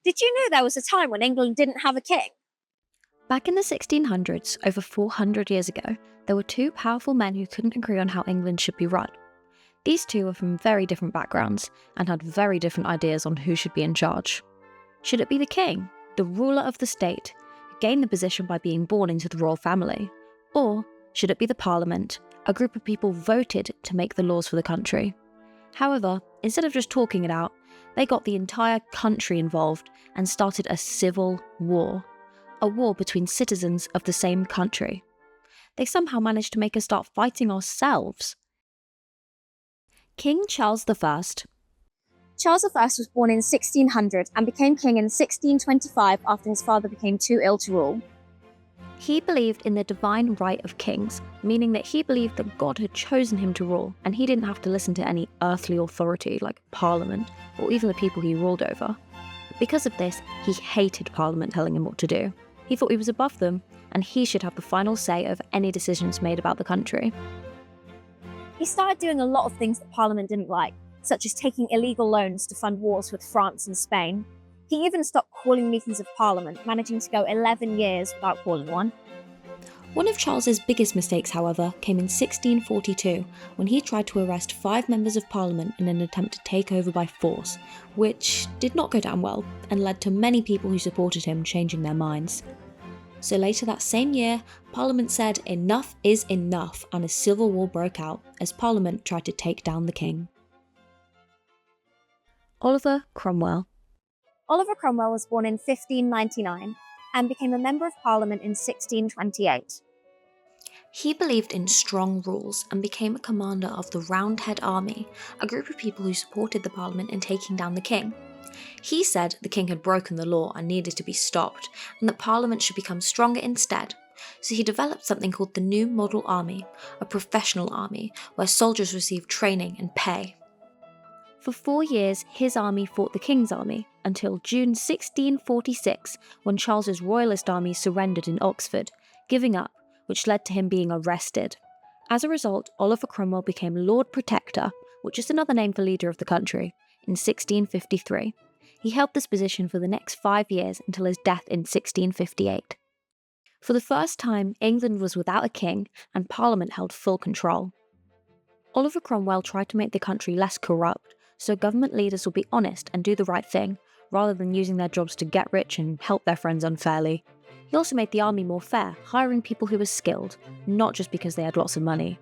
Did you know there was a time when England didn't have a king? Back in the 1600s, over 400 years ago, there were two powerful men who couldn't agree on how England should be run. These two were from very different backgrounds and had very different ideas on who should be in charge. Should it be the king, the ruler of the state, who gained the position by being born into the royal family? Or should it be the parliament, a group of people voted to make the laws for the country? However, instead of just talking it out, they got the entire country involved and started a civil war. A war between citizens of the same country. They somehow managed to make us start fighting ourselves. King Charles I. Charles I was born in 1600 and became king in 1625 after his father became too ill to rule. He believed in the divine right of kings, meaning that he believed that God had chosen him to rule and he didn't have to listen to any earthly authority like Parliament or even the people he ruled over. Because of this, he hated Parliament telling him what to do. He thought he was above them and he should have the final say over any decisions made about the country. He started doing a lot of things that Parliament didn't like, such as taking illegal loans to fund wars with France and Spain. He even stopped calling meetings of Parliament, managing to go 11 years without calling one. One of Charles's biggest mistakes, however, came in 1642, when he tried to arrest 5 members of Parliament in an attempt to take over by force, which did not go down well and led to many people who supported him changing their minds. So later that same year, Parliament said enough is enough and a civil war broke out as Parliament tried to take down the king. Oliver Cromwell. Oliver Cromwell was born in 1599 and became a member of Parliament in 1628. He believed in strong rules and became a commander of the Roundhead Army, a group of people who supported the Parliament in taking down the king. He said the king had broken the law and needed to be stopped, and that Parliament should become stronger instead. So he developed something called the New Model Army, a professional army where soldiers received training and pay. For 4 years, his army fought the king's army, until June 1646, when Charles's royalist army surrendered in Oxford, giving up, which led to him being arrested. As a result, Oliver Cromwell became Lord Protector, which is another name for leader of the country, in 1653. He held this position for the next 5 years until his death in 1658. For the first time, England was without a king, and Parliament held full control. Oliver Cromwell tried to make the country less corrupt, so government leaders would be honest and do the right thing, rather than using their jobs to get rich and help their friends unfairly. He also made the army more fair, hiring people who were skilled, not just because they had lots of money.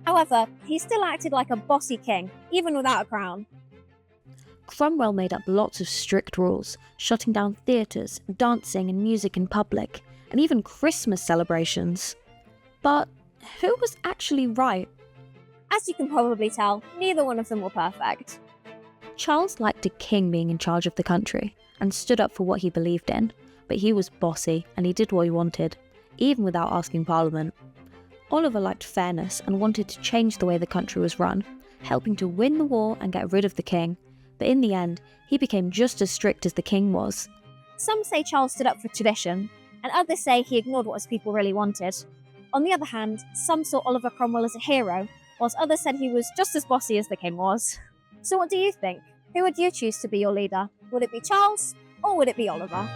However, he still acted like a bossy king, even without a crown. Cromwell made up lots of strict rules, shutting down theatres, dancing and music in public, and even Christmas celebrations. But who was actually right? As you can probably tell, neither one of them were perfect. Charles liked a king being in charge of the country, and stood up for what he believed in, but he was bossy and he did what he wanted, even without asking Parliament. Oliver liked fairness and wanted to change the way the country was run, helping to win the war and get rid of the king, but in the end, he became just as strict as the king was. Some say Charles stood up for tradition, and others say he ignored what his people really wanted. On the other hand, some saw Oliver Cromwell as a hero, whilst others said he was just as bossy as the king was. So what do you think? Who would you choose to be your leader? Would it be Charles, or would it be Oliver?